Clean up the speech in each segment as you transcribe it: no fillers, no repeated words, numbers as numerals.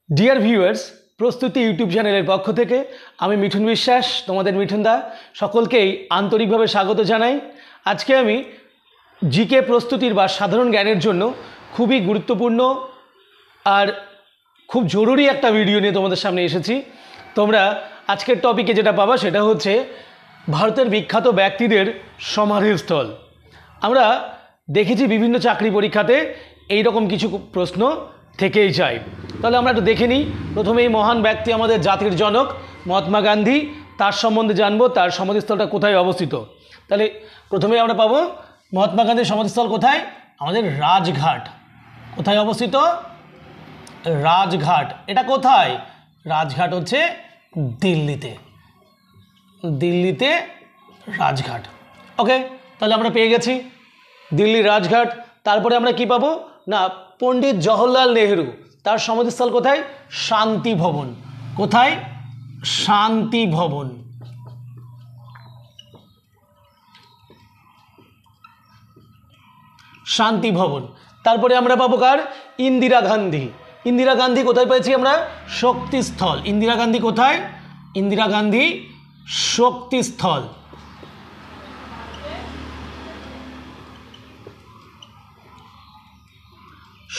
Dear viewers, প্রস্তুতি YouTube চ্যানেলের পক্ষ থেকে আমি মিঠুন বিশ্বাস, তোমাদের মিঠুনদা, সকলকেই আন্তরিকভাবে স্বাগত জানাই। আজকে আমি জিকে প্রস্তুতির বা সাধারণ জ্ঞানের জন্য খুবই গুরুত্বপূর্ণ আর খুব জরুরি একটা ভিডিও নিয়ে তোমাদের সামনে এসেছি। তোমরা আজকের টপিকে যেটা পাবা সেটা হচ্ছে ভারতের বিখ্যাত ব্যক্তিদের সমাধিস্থল। আমরা দেখেছি বিভিন্ন চাকরি পরীক্ষাতে এই রকম কিছু প্রশ্ন থেকেই যায়। তাহলে আমরা একটু দেখে নিই। প্রথমে এই মহান ব্যক্তি, আমাদের জাতির জনক মহাত্মা গান্ধী, তার সম্বন্ধে জানবো, তার সমাধিস্থলটা কোথায় অবস্থিত। তাহলে প্রথমেই আমরা পাবো মহাত্মা গান্ধীর সমাধিস্থল কোথায়, আমাদের রাজঘাট। কোথায় অবস্থিত? রাজঘাট। এটা কোথায়? রাজঘাট হচ্ছে দিল্লিতে। দিল্লিতে রাজঘাট। ওকে, তাহলে আমরা পেয়ে গেছি দিল্লির রাজঘাট। তারপরে আমরা কি পাবো না, পণ্ডিত জওহরলাল নেহেরু, তার সমাধিস্থল কোথায়? শান্তি ভবন। কোথায়? শান্তি ভবন। শান্তি ভবন। তারপরে আমরা পাবো কার? ইন্দিরা গান্ধী। ইন্দিরা গান্ধী কোথায় পেয়েছি আমরা? শক্তিস্থল। ইন্দিরা গান্ধী কোথায়? ইন্দিরা গান্ধী শক্তিস্থল।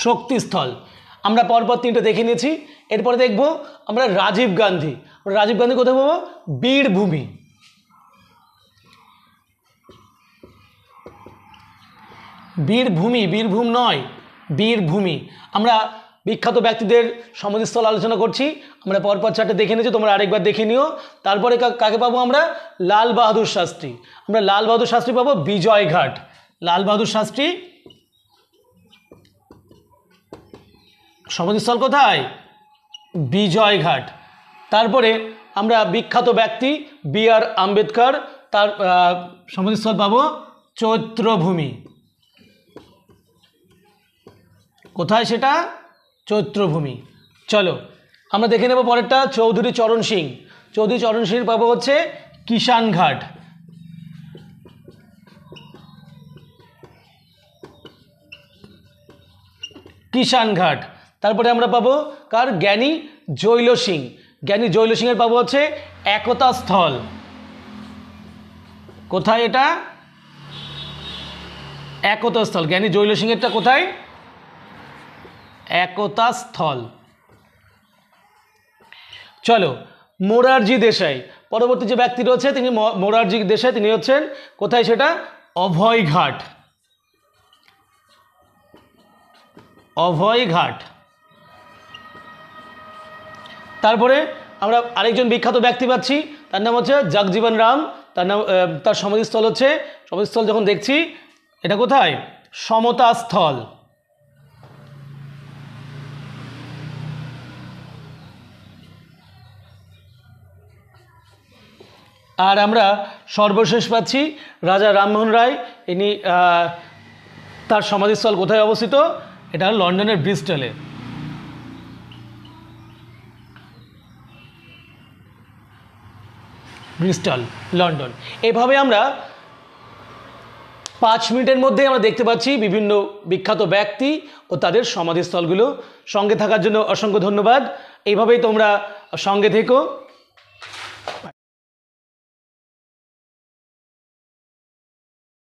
শক্তিস্থল আমরা পরপর তিনটে দেখে নিয়েছি। এরপরে দেখব আমরা রাজীব গান্ধী। রাজীব গান্ধী কোথায় পাবো? বীরভূমি। বীরভূমি, বীরভূম নয়, বীরভূমি। আমরা বিখ্যাত ব্যক্তিদের সমাধিস্থল আলোচনা করছি, আমরা পরপর চারটে দেখে নিয়েছি, তোমরা আরেকবার দেখে নিও। তারপরে কাকে পাবো আমরা? লাল বাহাদুর শাস্ত্রী। আমরা লাল বাহাদুর শাস্ত্রী পাবো বিজয়ঘাট। লাল বাহাদুর শাস্ত্রী সমাধিস্থল কোথায়? বিজয়ঘাট। তারপরে আমরা বিখ্যাত ব্যক্তি বি.আর. আম্বেদকর, তার সমাধিস্থল পাবো চৈত্রভূমি। কোথায় সেটা? চৈত্রভূমি। চলো আমরা দেখে নেব পরেরটা, চৌধুরী চরণ সিং। চৌধুরী চরণ সিং পাবো হচ্ছে কিষানঘাট। কিষানঘাট। তারপরে আমরা পাবো কার? জ্ঞানী জৈল সিং। জ্ঞানী জৈল সিংয়ের পাবো হচ্ছে একতা স্থল। কোথায় এটা? একতা স্থল। জ্ঞানী জৈল সিংয়েরটা কোথায়? একতা স্থল। চলো, মোরারজি দেশাই, পরবর্তী যে ব্যক্তি রয়েছে তিনি মোরারজি দেশাই, তিনি হচ্ছেন কোথায় সেটা? অভয়ঘাট। অভয়ঘাট। তারপরে আমরা আরেকজন বিখ্যাত ব্যক্তি পাচ্ছি, তার নাম হচ্ছে জগজীবন রাম। তার সমাধিস্থল হচ্ছে, সমাধিস্থল যখন দেখছি এটা কোথায়? সমতা স্থল। আর আমরা সর্বশেষ পাচ্ছি রাজা রামমোহন রায়। ইনি তার সমাধিস্থল কোথায় অবস্থিত? এটা লন্ডনের ব্রিস্টলে। Bristol, London. এভাবে আমরা 5 মিনিটের মধ্যে আমরা দেখতে পাচ্ছি বিভিন্ন বিখ্যাত ব্যক্তি ও তাদের সমাধিস্থলগুলো। সঙ্গে থাকার জন্য অসংখ্য ধন্যবাদ। এইভাবেই তোমরা সঙ্গে থেকো।